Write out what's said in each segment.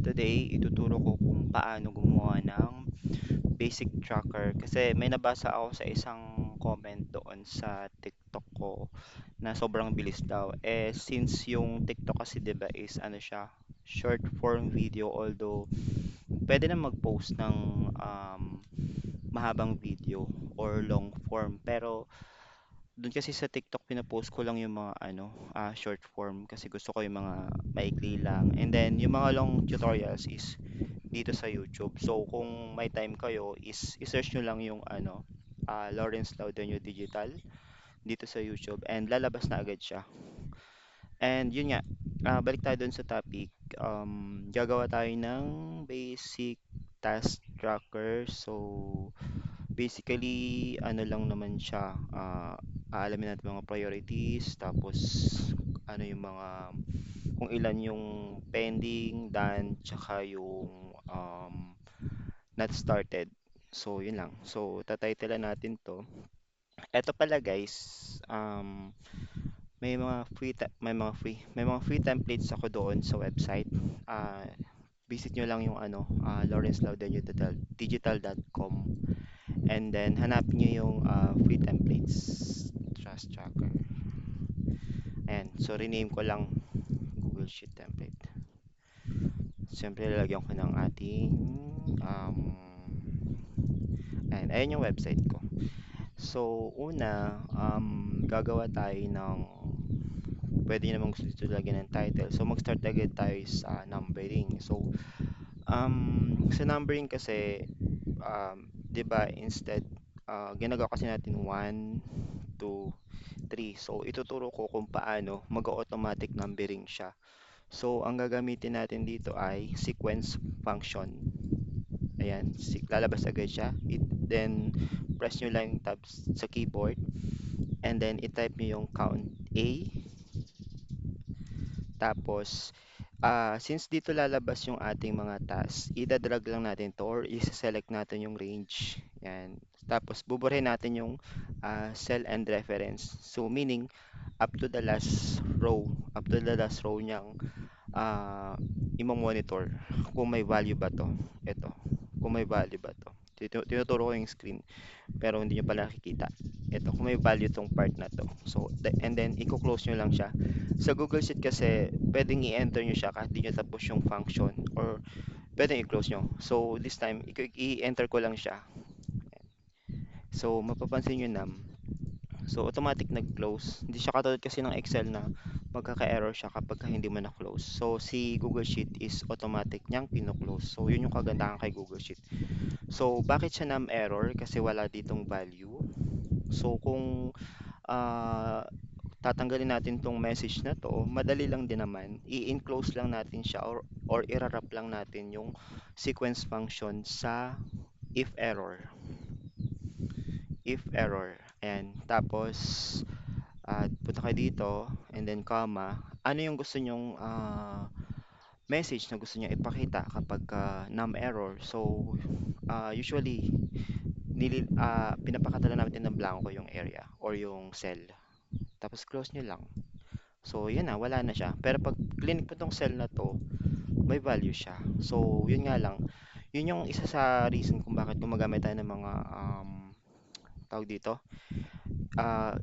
Today, ituturo ko kung paano gumawa ng basic tracker kasi may nabasa ako sa isang comment doon sa TikTok ko na sobrang bilis daw. Since yung TikTok kasi 'di ba is ano siya, short form video although pwede na mag-post ng mahabang video or long form pero doon kasi sa TikTok pinopost ko lang yung mga short form kasi gusto ko yung mga maikli lang. And then yung mga long tutorials is dito sa YouTube. So kung may time kayo is i-search nyo lang yung Lawrence Laudanio Digital dito sa YouTube and lalabas na agad siya. And yun nga, balik tayo dun sa topic. Gagawa tayo ng basic task tracker. So basically, ano lang naman siya, aalamin natin mga priorities, tapos ano yung mga, kung ilan yung pending, done, tsaka yung not started. So, yun lang. So, tatitlean natin to. Eto pala guys, may mga free templates ako doon sa website. Ah, Visit nyo lang yung lawrencelaudenio.digital.com and then hanapin nyo yung free templates trust tracker. Ayan, so rename ko lang Google Sheet template. Siyempre lalagyan ko ng ating um, ayan yung website ko. So, una, gagawa tayo ng pwede nyo namang gusto dito lagyan ng title. So, mag-start agad tayo sa numbering. So, sa numbering kasi, 'di ba, instead, ginagawa kasi natin 1, 2, 3. So, ituturo ko kung paano mag-automatic numbering siya. So, ang gagamitin natin dito ay sequence function. Ayan, lalabas agad siya. Then, press nyo lang yung tabs sa keyboard. And then, i-type nyo yung count A. Tapos, since dito lalabas yung ating mga tasks, ida-drag lang natin to or isa-select natin yung range. Yan. Tapos, buburahin natin yung cell and reference. So, meaning, up to the last row niyang imo-monitor kung may value ba to. Ito, kung may value ba to. Tinuturo ko yung screen pero hindi nyo pala nakikita. Ito, kung may value tong part na to. So, and then, i-close nyo lang siya. Sa Google Sheet kasi, pwedeng i-enter nyo siya kahit di nyo tapos yung function or pwedeng i-close nyo. So, this time, i-enter ko lang siya. So, mapapansin nyo na, so automatic nag-close. Hindi siya katulad kasi ng Excel na magkaka-error siya kapag hindi mo na-close. So, si Google Sheet is automatic niyang kino-close. So, yun yung kagandahan kay Google Sheet. So, bakit siya error? Kasi wala ditong value. So, kung tatanggalin natin tong message na to, madali lang din naman. I-enclose lang natin siya or i-wrap lang natin yung sequence function sa if error. If error. Ayan. Tapos, punta kayo dito and then comma. Ano yung gusto nyong message na gusto niya ipakita kapag num error? So, usually, pinapakatala natin ng blanco yung area or yung cell. Tapos close nyo lang. So, yun na, wala na siya. Pero pag clinic po tong cell na to, may value siya. So, yun nga lang. Yun yung isa sa reason kung bakit gumagamit tayo ng mga tawag dito, uh,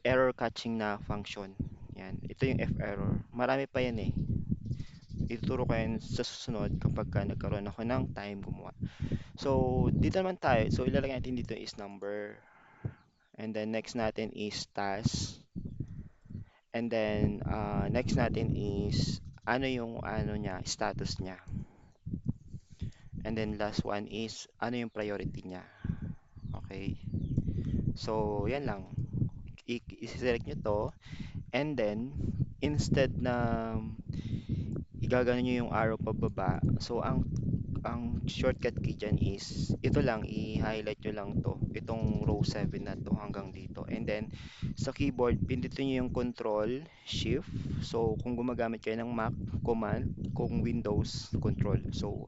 error catching na function. Yan. Ito yung F error. Marami pa yan eh. Ituturo ko yan sa susunod kapag nagkaroon ako ng time gumawa. So, dito naman tayo. So, ilalagay natin dito is number. And then, next natin is task. And then, next natin is ano yung niya, status niya. And then, last one is ano yung priority niya. Okay. So, yan lang. I-select nyo to. And then, instead na igagano nyo yung arrow pababa, so ang shortcut key dyan is, ito lang, i-highlight nyo lang to, itong row 7 na to hanggang dito. And then, sa keyboard, pindutin nyo yung Control, Shift. So, kung gumagamit kayo ng Mac, Command, kung Windows, Control. So,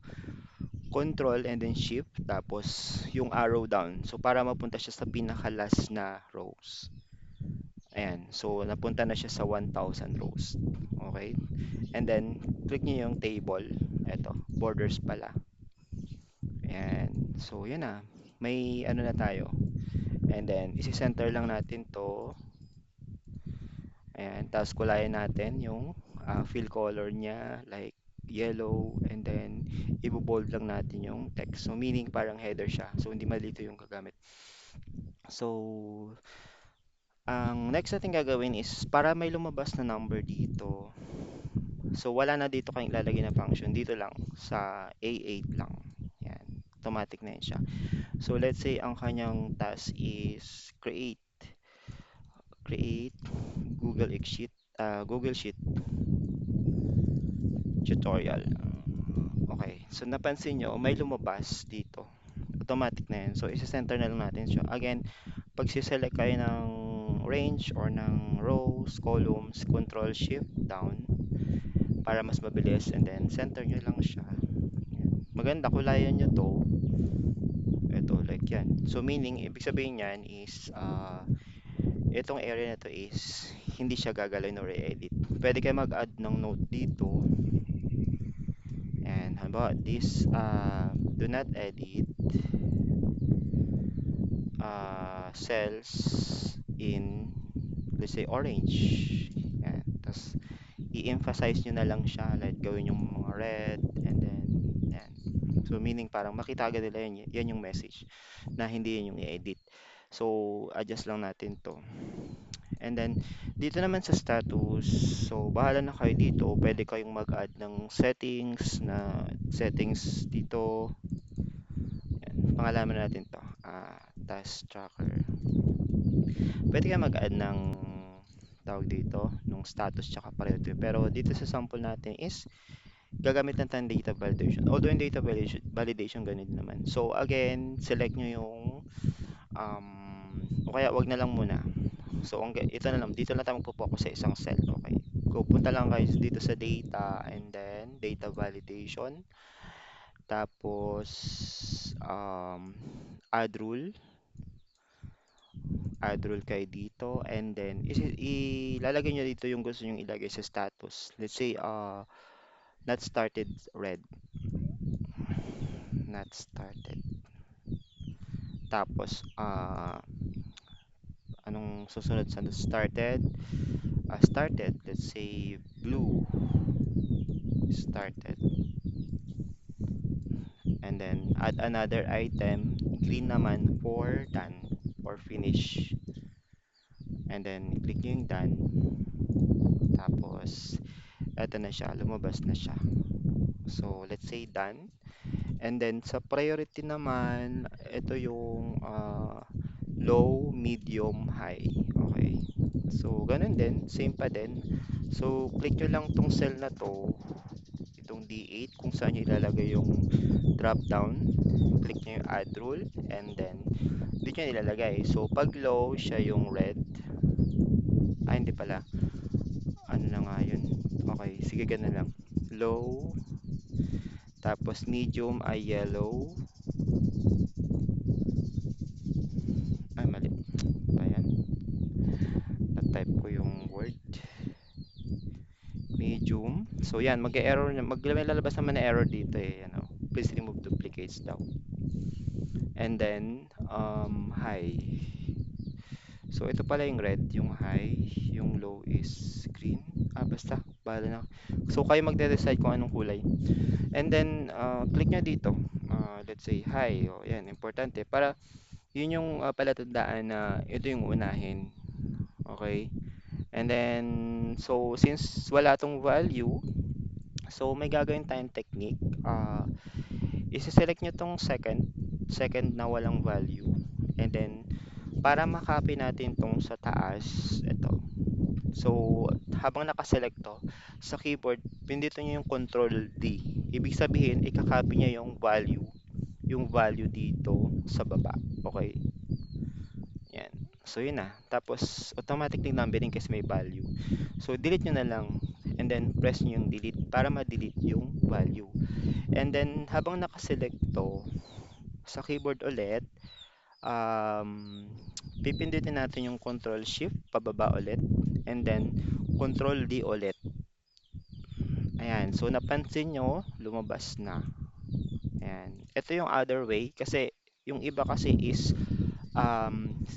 Control and then Shift, tapos yung arrow down. So, para mapunta siya sa pinaka-last na rows. Ayan. So, napunta na siya sa 1,000 rows. Okay? And then, click nyo yung table. Eto, borders pala. And so yun na. May ano na tayo. And then isi-center lang natin to. Ayan, tapos kulayan natin yung fill color niya like yellow and then ibo-bold lang natin yung text. So meaning parang header siya. So hindi malito yung gagamit. So ang next natin gagawin is para may lumabas na number dito. So wala na dito kayong ilalagay na function. Dito lang sa A8 lang. Yan. Automatic na yan siya. So let's say ang kanyang task is create Google Sheet tutorial. Okay. So napansin nyo, may lumabas dito. Automatic na yan. So isa-center na lang natin siya. Again, pag select kayo ng range or ng rows, columns, control shift down para mas mabilis and then center nyo lang siya. Maganda, kulayan nyo to. Ito, like yan. So meaning, ibig sabihin yan is itong area na to is hindi siya gagalawin or i-edit. Pwede kayo mag-add ng note dito. And how about this? Do not edit cells in, let's say, orange. Yan. Tapos, i-emphasize nyo na lang siya. Like, gawin yung mga red. And then, yan. So, meaning parang makita agad nila yan, yan yung message na hindi yan yung i-edit. So, adjust lang natin to. And then, dito naman sa status, so bahala na kayo dito. Pwede kayong mag-add ng settings dito. Yan, pangalaman natin to. Task tracker. Pwede kayo mag-add ng tawag dito, nung status tsaka priority. Pero dito sa sample natin is gagamit lang tayong data validation. Although yung data validation ganun din naman. So again, select nyo yung o kaya wag na lang muna. So, ito na lang. Dito na tayo magpo-focus sa isang cell. Okay. Go, punta lang kayo dito sa data and then data validation. Tapos, add rule. Add rule kayo dito. And then, ilalagay nyo dito yung gusto nyo ilagay sa status. Let's say, not started red. Not started. Tapos, anong susunod sa started? Started, let's say, blue. Started. And then add another item, green naman for done or finish. And then click nyo yung done. Tapos eto na siya, lumabas na siya. So let's say done. And then sa priority naman, ito yung low, medium, high. Okay. So ganun din, same pa din. So click nyo lang tong cell na to, itong D8 kung saan nyo ilalagay yung drop down. Click nyo yung add rule and then dito nyo ilalagay. So pag low, siya yung red. Hindi pala. Ano na nga yun? Okay, sige ganun lang. Low, tapos medium ay yellow. Mali. Ayan. Na-type ko yung word. Medium. So yan, mag-error na, lalabas naman na error dito eh, ano. Please remove duplicates daw. And then high. So ito pala yung red, yung high, yung low is green. Basta, bahala na. So kayo magde-decide kung anong kulay. And then click nyo dito. Let's say high. O, yan, importante. Para yun yung palatandaan na ito yung unahin. Okay? And then, so since wala tong value, so may gagawin tayong technique. Isi-select nyo tong second na walang value. And then, para makopy natin tong sa taas, ito. So, habang nakaselect to, sa keyboard, pindutin nyo yung Control D. Ibig sabihin, ikakopy niya yung value dito sa baba. Okay? Yan. So, yun na. Tapos, automatic din numbering kasi may value. So, delete nyo na lang. And then, press nyo yung delete para ma-delete yung value. And then, habang nakaselect to, sa keyboard ulit, pipindutin natin yung Control Shift pababa ulit and then Control D ulit Ayan, so napansin nyo, lumabas na. Ayan. Ito yung other way kasi yung iba kasi is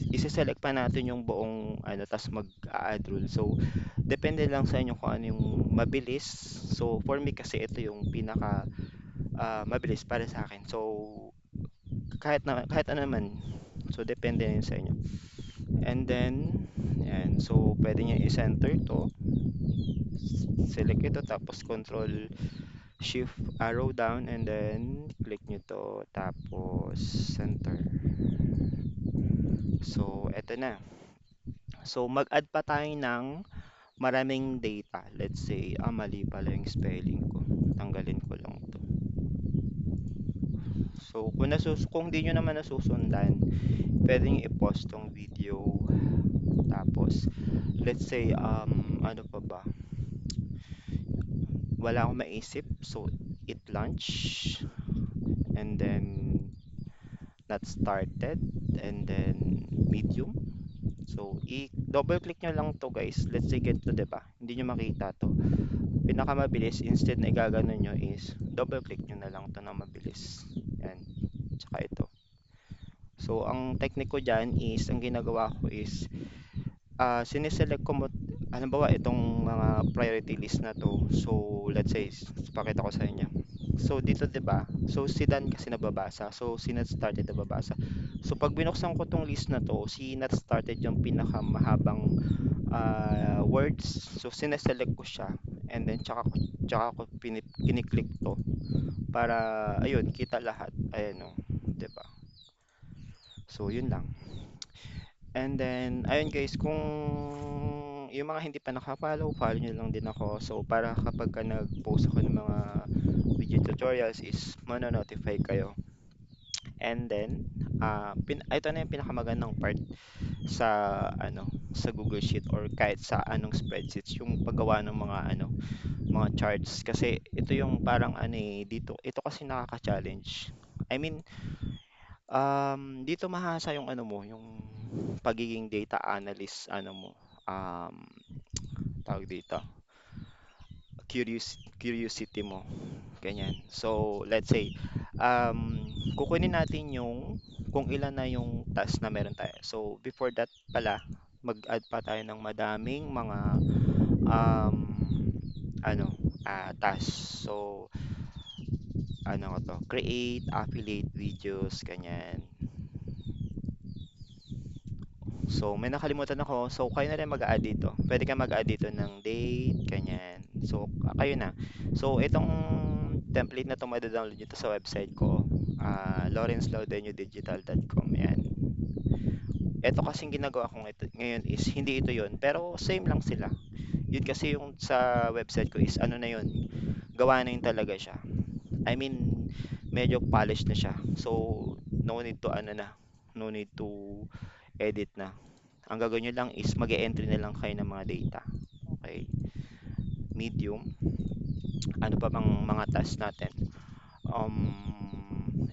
isi-select pa natin yung buong ano tas mag-add rule. So depende lang sa inyo kung ano yung mabilis. So for me kasi ito yung pinaka mabilis para sa akin. So kahit ano naman. So depende na yun sa inyo. And then ayan, so pwede niyo i-center to. Select ito tapos control shift arrow down and then click nyo to tapos center. So eto na. So mag-add pa tayo ng maraming data. Let's say, mali pala yung spelling ko. Tanggalin ko lang to. So kung di nyo naman nasusundan, pwede nyo i-pause tong video. Tapos, let's say, ano pa ba? Wala akong maisip. So, it launch. And then, not started. And then, medium. So, i-double click nyo lang to guys. Let's say ganito, 'di ba? Hindi nyo makita to. Pinakamabilis, instead na igaganon nyo is, double click nyo na lang to na mabilis. Yan. Tsaka ito. So, ang technique ko dyan is, ang ginagawa ko is, siniselect ko mo, halimbawa, itong mga priority list na to. So, let's say, pakita ko sa inyo. So, dito, 'di ba? So, si Dan kasi nababasa. So, si Not Started nababasa. So, pag binuksan ko tong list na to, si Not Started yung pinakamahabang words. So, sineselect ko siya. And then, tsaka ko kiniklik to para, ayun, kita lahat. Ayan o, 'di ba? So, yun lang. And then, ayun guys, kung yung mga hindi pa nakapollow, follow nyo lang din ako. So, para kapag ka nag-post ako ng mga video tutorials is mano-notify kayo. And then, ito na yung pinakamagandang part sa ano sa Google Sheet or kahit sa anong spreadsheets yung paggawa ng mga charts kasi ito yung parang ano dito ito kasi nakaka-challenge. I mean, dito mahasa yung ano mo, yung pagiging data analyst ano mo, um, tawag dito, curiosity mo, ganyan. So, let's say, kukunin natin yung kung ilan na yung task na meron tayo. So, before that pala, mag-add pa tayo ng madaming mga um, ano, tasks. So, ano ko to, create, affiliate videos, ganyan. So, may nakalimutan ako. So, kayo na rin mag-add dito. Pwede ka mag-add dito ng date, ganyan. So, kayo na. So, itong template na ito, madadownload nyo to sa website ko. lawrencelaudeniodigital.com. Yan. Ito kasing ginagawa ko ngayon is, hindi ito yon pero same lang sila. Yun kasi yung sa website ko is, ano na yun, gawa na yun talaga siya. I mean, medyo polished na siya. So, no need to, ano na, no need to edit na. Ang gagawin nyo lang is mag-e-entry na lang kayo ng mga data. Okay. Medium. Ano pa bang mga tasks natin?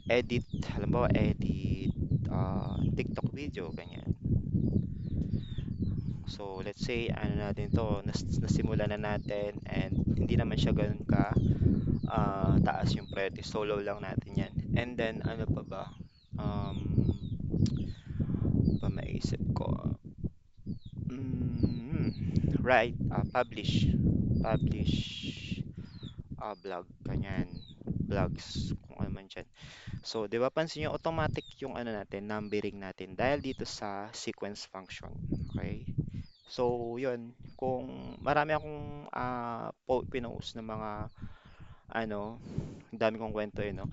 Edit. Halimbawa, edit TikTok video. Ganyan. So, let's say, ano natin to, nasimula na natin and hindi naman siya ganun ka taas yung priority. Solo lang natin yan. And then, ano pa ba? Um, pa maisip ko. Right, publish. Publish vlog, ganyan. Vlogs, kung ano man dyan. So, di ba pansin nyo, automatic yung ano natin, numbering natin dahil dito sa sequence function. Okay? So, yun. Kung marami akong pinost na mga ano, ang dami kong kwento no?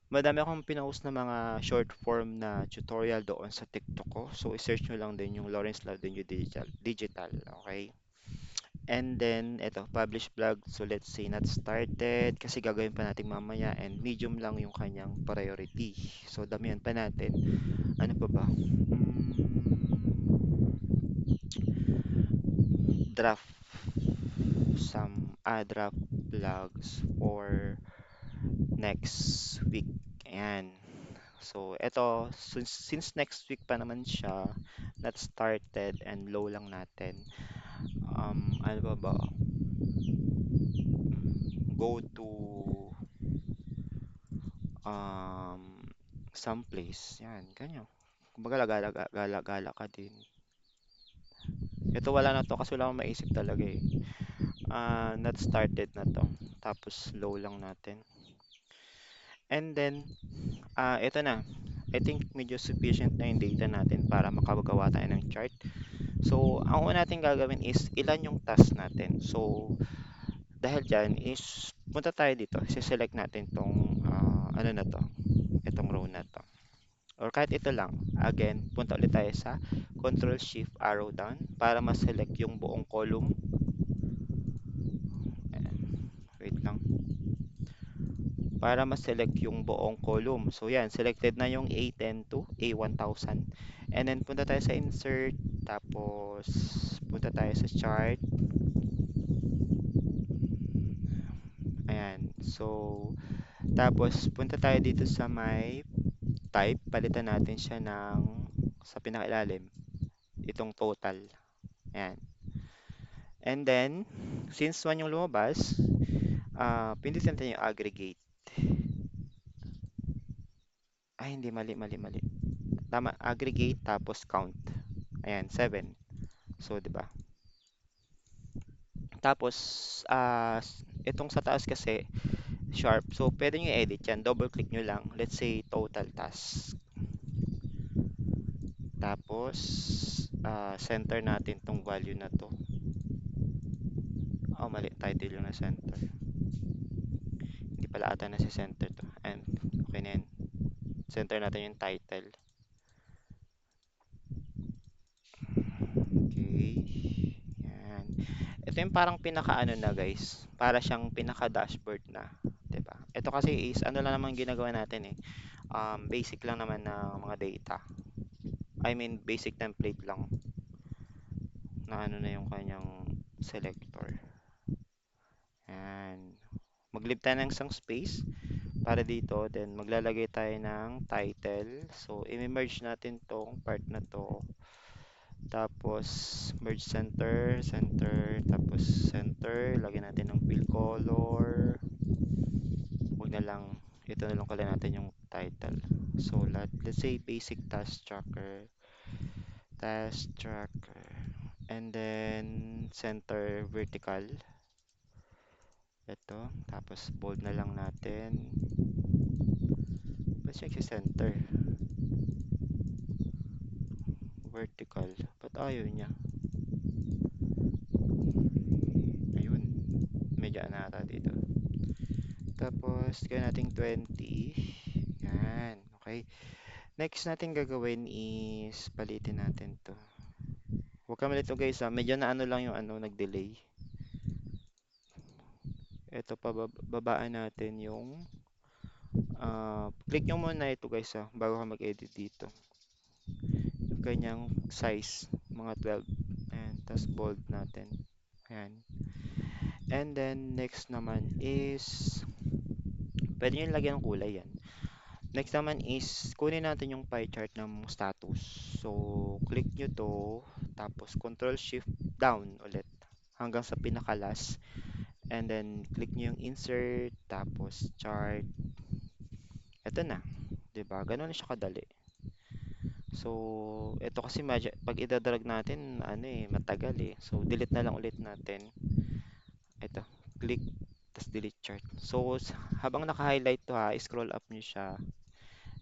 Madami akong pinost na mga short form na tutorial doon sa TikTok ko. So, i-search nyo lang din yung Lawrence Laudenio Digital. Okay? And then, eto, publish blog. So, let's say not started kasi gagawin pa natin mamaya and medium lang yung kanyang priority. So, damihan pa natin. Ano pa ba? Draft draft vlogs for next week. Ayan. So, eto, since next week pa naman siya, not started and low lang natin. Ano ba ba? go to um, some place. Yan, ganyan. Kumbaga, gala-gala ka din. Ito wala na to kasi wala akong maisip talaga eh. Not started na to. Tapos low lang natin. And then, ito na. I think medyo sufficient na yung data natin para makagawa tayo ng chart. So, ang una natin gagawin is ilan yung task natin. So, dahil dyan is punta tayo dito. Select natin tong ano na to, itong row na to. Or kahit ito lang. Again, punta ulit tayo sa Control Shift arrow down para ma-select yung buong column. Wait lang. Para ma-select yung buong column. So yan, selected na yung A10 to A1000. And then punta tayo sa insert, tapos punta tayo sa chart. Ayan. So, tapos punta tayo dito sa may type, palitan natin siya ng sa pinakailalim, itong total. Ayan. And then, since 1 yung lumabas, pindutin natin yung aggregate. Ay, hindi, mali. Tama, aggregate tapos count. Ayan, 7. So, 'di ba? Tapos, itong sa taas kasi, sharp. So, pwede nyo edit yan. Double click nyo lang. Let's say, total task. Tapos, center natin tong value na to. Oh, mali. Title yung na center. Hindi pala ata na si center to. And, okay na yan. Center natin yung title. Okay. Yan. Ito yung parang pinaka-ano na guys. Para siyang pinaka-dashboard na. 'Di ba? Ito kasi is, ano lang naman ginagawa natin eh. Basic lang naman na mga data. I mean, basic template lang na ano na yung kanyang selector. Yan. Mag-leave tayo ng isang space para dito. Then, maglalagay tayo ng title. So, i-merge natin tong part na to. Tapos, merge center, center, tapos center. Lagyan natin ng fill color. Huwag na lang, ito na lang pala natin yung title. So, let's say basic task tracker. And then, center vertical. Ito. Tapos, bold na lang natin. Ba't siya center? Vertical. Ba't ayaw niya? Ayun. Medyo anata dito. Tapos, gawin natin 20. Yan. Okay. Next natin gagawin is palitin natin to. Huwag ka malito guys ha. Medyo na ano lang yung ano, nag-delay. Ito pa babaan natin yung click nyo muna ito guys ha, bago ka mag-edit dito. Yung kanyang size, mga 12. Ayan, tas bold natin. Ayan. And then next naman is pwede nyo lagyan ng kulay yan. Next naman is kunin natin yung pie chart ng status. So click nyo to, tapos control shift down ulit hanggang sa pinaka last. And then click nyo yung insert, tapos chart. Ito na, 'di ba? Ganun na siya kadali. So, ito kasi pag idadrag natin, ano eh, matagal eh. So, delete na lang ulit natin. Ito, click, tas delete chart. So, habang naka-highlight to ha, scroll up nyo siya.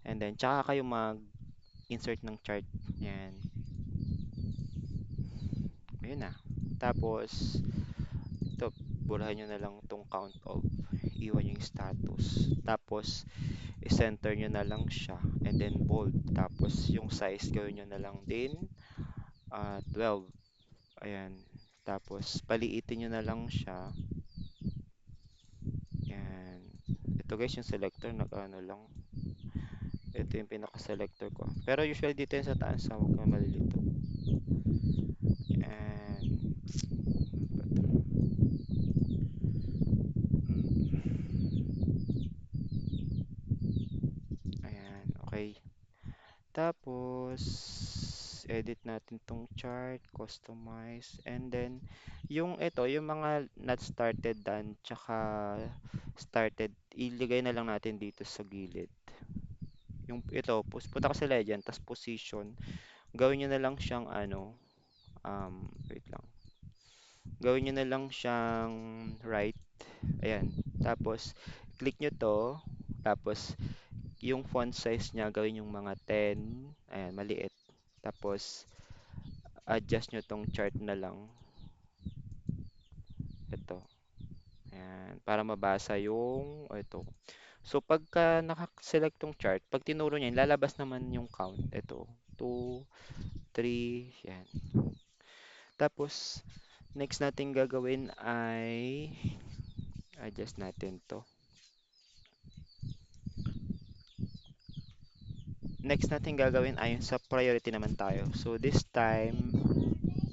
And then, tsaka kayo mag-insert ng chart. Yan. Ayun na. Tapos, ito, burahan nyo na lang tong count of. Iwan yung status. Tapos, i-center nyo na lang siya. And then, bold. Tapos, yung size, gawin nyo na lang din. 12. Ayan. Tapos, paliitin nyo na lang siya. Yan. Ito guys, yung selector, nag-ano lang. Ito yung pinaka-selector ko. Pero usually dito yan sa taas, huwag ka malilito. And, ayan, okay. Tapos, edit natin tong chart, customize, and then yung ito, yung mga not started done, tsaka started, iligay na lang natin dito sa gilid. Yung ito, punta ka sa legend, tas position, gawin nyo na lang siyang ano, wait lang, gawin nyo na lang siyang right, ayan, tapos click nyo to, tapos yung font size niya, gawin yung mga 10, ayan, maliit, tapos adjust nyo tong chart na lang, ito, ayan, para mabasa yung, ito. So, pagka nakaselect tong chart, pag tinuro niya, lalabas naman yung count, ito, 2, 3, yan. Tapos, next natin gagawin ay adjust natin to. Next natin gagawin ay sa priority naman tayo. So this time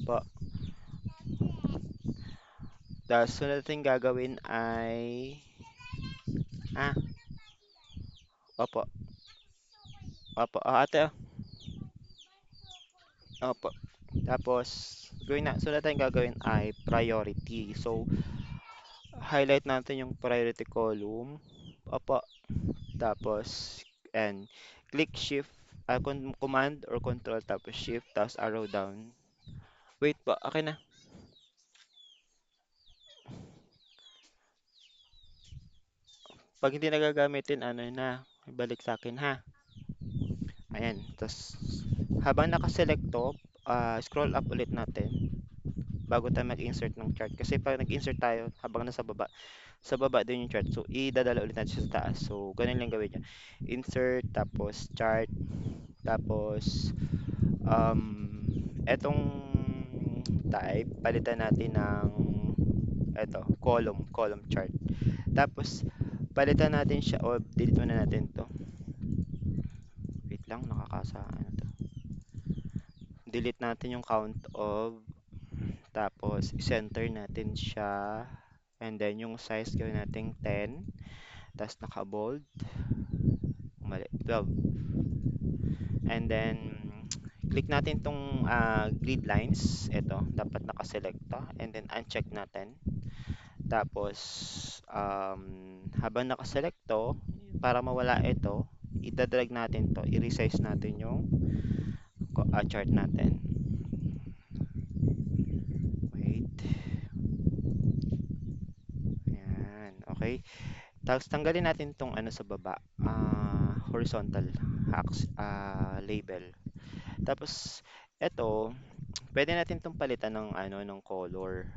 po, the sunod natin gagawin ay ah, opo, opo, ate, opo. Tapos sunod natin gagawin ay priority. So highlight natin yung priority column. Opo. Tapos and click shift, command or control tapos shift tapos arrow down. Wait po, okay na. Pag hindi nagagamitin, ano na, ibalik sa akin ha. Ayan, tapos habang nakaselect to, scroll up ulit natin bago tayo mag-insert ng chart. Kasi pag nag-insert tayo, habang nasa baba, sa baba din yung chart. So, idadala ulit natin siya sa taas. So, ganun lang gawin niya. Insert, tapos chart, tapos, etong type, palitan natin ng, column chart. Tapos, palitan natin siya, o delete muna natin to. Wait lang, nakakasa, ano to. Delete natin yung count of, tapos center natin siya, and then yung size gawin natin 10, tapos naka-bold, mali, 12, and then click natin tong grid lines, ito, dapat nakaselect to, and then uncheck natin, tapos habang nakaselect to, para mawala ito, itadrag natin to, i-resize natin yung chart natin. Wait. Ayan, okay. Tapos tanggalin natin tong ano sa baba, horizontal label. Tapos eto, pwede natin tong palitan ng ano ng color.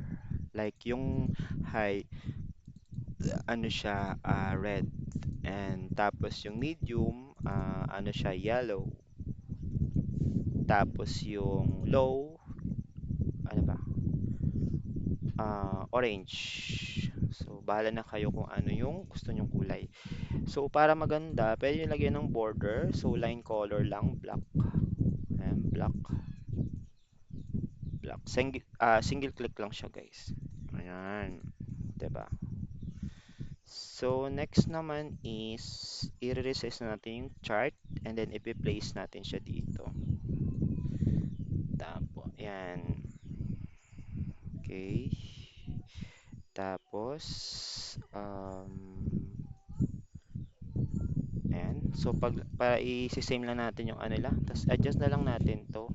Like yung high, ano siya, red. And tapos yung medium, ano siya, yellow. Tapos yung low, ano ba? Orange. So, bahala na kayo kung ano yung gusto nyong kulay. So, para maganda, pwede nyo lagyan ng border. So, line color lang, black. Ayan, black. Black. Single click lang siya, guys. Ayan. 'Di ba? So, next naman is, i-resize na natin yung chart and then ipi-place natin siya dito. Tapos, ayan. Okay. Tapos, ayan. So, para i-same lang natin yung ano lang. Tapos, adjust na lang natin to.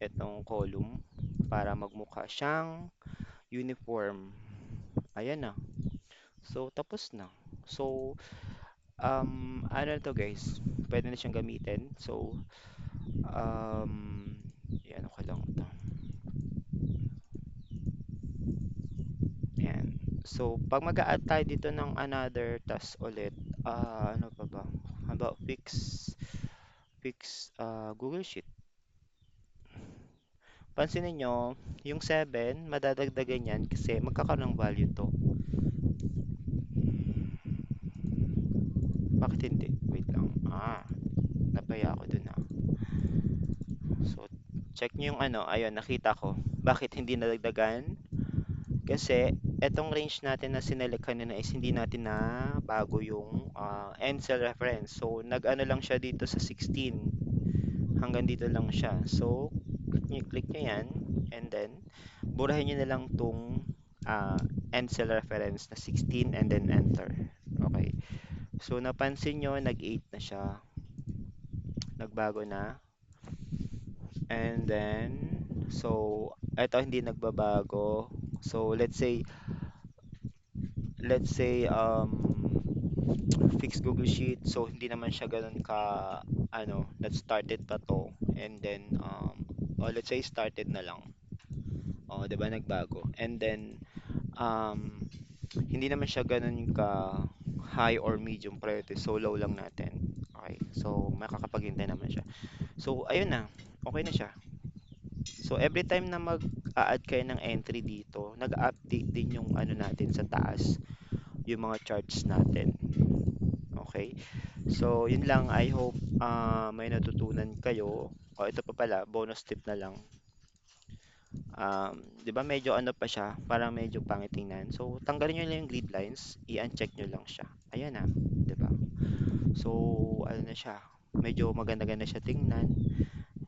Itong column. Para magmukha siyang uniform. Ayan na. So, tapos na. So, ano na to guys. Pwede na siyang gamitin. So, yan, okay lang ito. Ayan. So, pag mag-a-add tayo dito ng another task ulit, ano pa ba? How about Google Sheet. Pansinin nyo, yung 7, madadagdagan yan kasi magkakaroon ng value to. Bakit hindi? Wait lang. Napaya ako dun So, check nyo yung ano, ayun, nakita ko. Bakit hindi nadagdagan? Kasi, etong range natin na sinelect kanina is hindi natin na bago yung end cell reference. So, nag-ano lang siya dito sa 16 Hanggang dito lang siya. So, click nyo yan, and then, burahin nyo na lang tong end cell reference na 16 and then enter. Okay. So, napansin nyo, nag-8 na siya. Nagbago na. And then, so, eto hindi nagbabago. So, fix Google Sheet. So, hindi naman siya ganun that started pa to. And then, let's say started na lang. O, di ba, nagbago. And then, um, hindi naman siya ganun ka high or medium priority. So, low lang natin. Okay. So, makakapaghintay naman siya. So, ayun na. Okay na siya. So, every time na mag-add kayo ng entry dito, nag-update din yung ano natin sa taas, yung mga charts natin. Okay? So, yun lang. I hope may natutunan kayo. O, ito pa pala, bonus tip na lang. 'Di ba medyo ano pa siya, parang medyo pangit tingnan. So, tanggalin niyo lang yung grid lines, i-uncheck niyo lang siya. Ayan na, 'di ba? So, ano na siya, medyo maganda-ganda siya tingnan.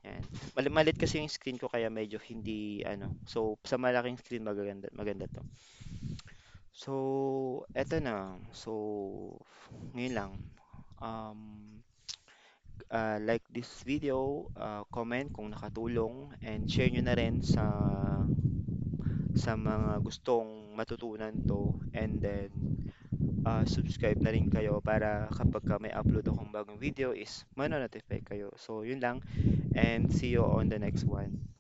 Ayan. Malit kasi yung screen ko kaya medyo hindi ano. So, sa malaking screen maganda maganda 'to. So, eto na. So, ngayon lang. Um, like this video, comment kung nakatulong, and share nyo na rin sa mga gustong matutunan to, and then subscribe na rin kayo para kapag may upload akong bagong video is mano-notify kayo. So yun lang, and see you on the next one.